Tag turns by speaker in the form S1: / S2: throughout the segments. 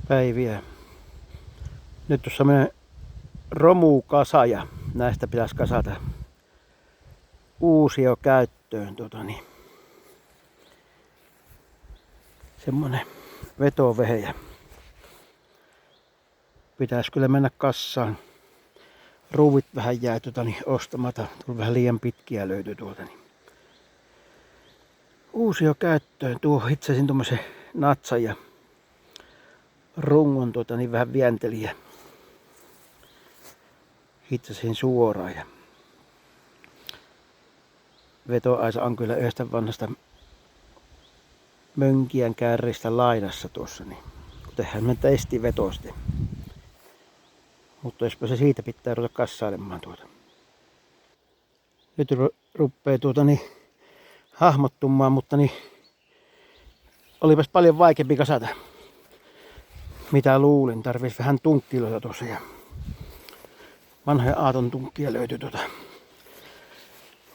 S1: päiviä. Nyt on semmoinen romukasa ja näistä pitäisi kasata uusio käyttöön. Semmonen vetovehe. Pitäisi kyllä mennä kassaan. Ruuvit vähän jää ostamatta. Tuli vähän liian pitkiä löytyy tuolta. Uusio käyttöön. Tuo itsesin tuommoisen natsan ja rungon vähän vienteliä. Hitsasin suoraan ja vetoaisa on kyllä yhdestä vanhasta mönkijän kärristä laidassa tuossa, niin kun tehdään me testivetosti. Mutta jospa se siitä pitää ruveta kassailemaan Nyt rupeaa hahmottumaan, mutta olipas paljon vaikeampi kasata. Mitä luulin, tarvitsisi vähän tunkkiloita tuossa ja vanhoja aaton tunkkia löytyi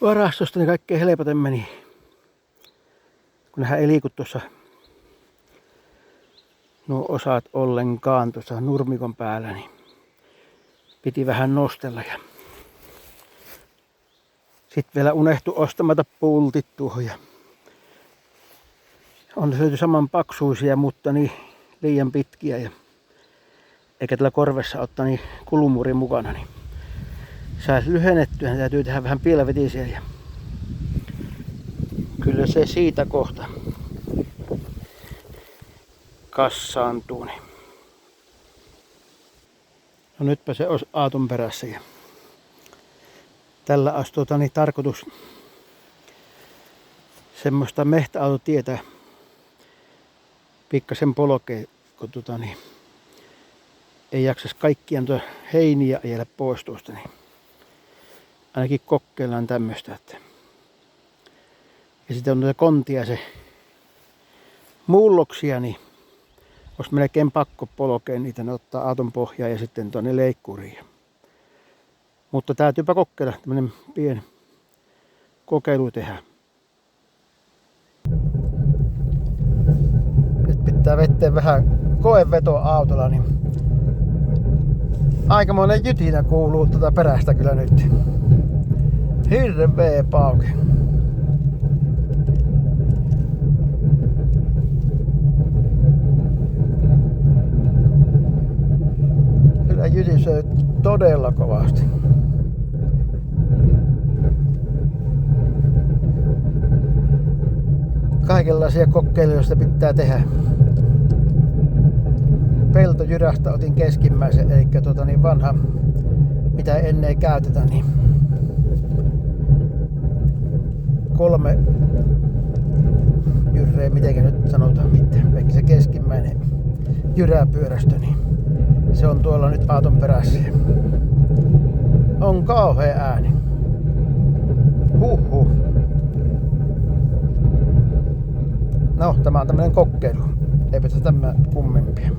S1: varastosta, niin kaikkein helpoten meni. Kun nehän ei liiku tuossa nuo osat ollenkaan tuossa nurmikon päällä, niin piti vähän nostella. Ja sitten vielä unehtui ostamatta pultit tuohon. Ja on löyty saman paksuisia, mutta liian pitkiä. Ja eikä tällä korvessa ottaa kulumuuri mukana. Niin saisi lyhennettyä, niin täytyy tehdä vähän pielvetisiä. Ja kyllä se siitä kohta kassaantuu. No nytpä se olisi aaton perässä. Ja tällä olisi tarkoitus semmoista mehtäautotietä pikkasen polkea, kun ei jaksas kaikkia heiniä ajella pois tuosta. Niin ainakin kokeillaan tämmöistä. Ja sitten on kontia se mulloksia, niin olisi melkein pakko polkea niitä, ne ottaa aaton pohjaa ja sitten tuonne leikkuriin. Mutta täytyypä kokeilla, tämmönen pieni kokeilu tehdä. Nyt pitää vetää vähän koevetoa autolla, niin aikamoinen jytinä kuuluu perästä kyllä nyt. Hirveä pauke. Kyllä jytisee todella kovasti. Kaikenlaisia kokeiluja pitää tehdä. Peltojyrästä otin keskimmäisen, eli vanha, mitä ennen ei käytetä, niin 3 jyrreä, mitenkä nyt sanotaan mitään, vaikka se keskimmäinen jyräpyörästö, niin se on tuolla nyt aaton perässä. On kauhea ääni. Huhhuh. No, tämä on tämmönen kokeilu. Eipä se tämä kummempia.